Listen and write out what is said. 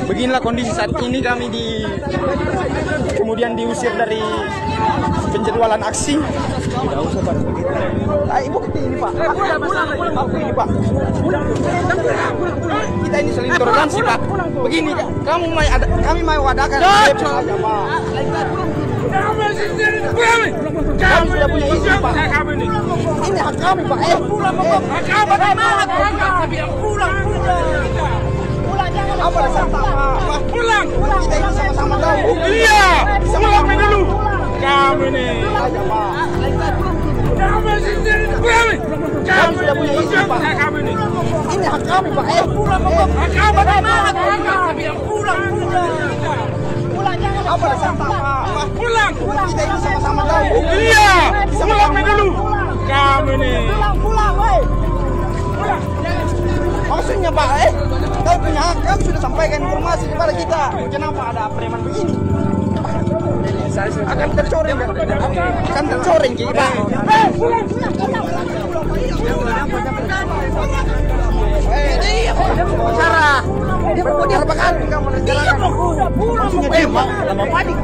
beginilah kondisi saat ini kami kemudian diusir dari penjadwalan aksi. Tidak usah Pak. Ibu kita ini Pak. Aku ini Pak. Kita ini saling toleransi Pak. Begini kami mau adakan aja Pak. Kami sudah punya izin Pak. Ini hak kami Pak. Hak kami pulang. Apa dasar Pak? Pulang. Kita ini sama-sama tahu. Iya. Pulang dulu. Kami nih. Kami sudah punya izin Pak. Ini hak kami Pak. Hak kami pulang. Apa dasar Pak? Pulang. Kita ini sama-sama tahu. Iya. Pulang dulu. Kami nih. Pulang. Maksudnya Pak, kau punya hak, kamu sudah sampaikan informasi kepada kita. Kenapa ada preman begini? Akan tercoreng kita. Cara dia berbuat apa kan? Kamu menjalankan. Lama panik.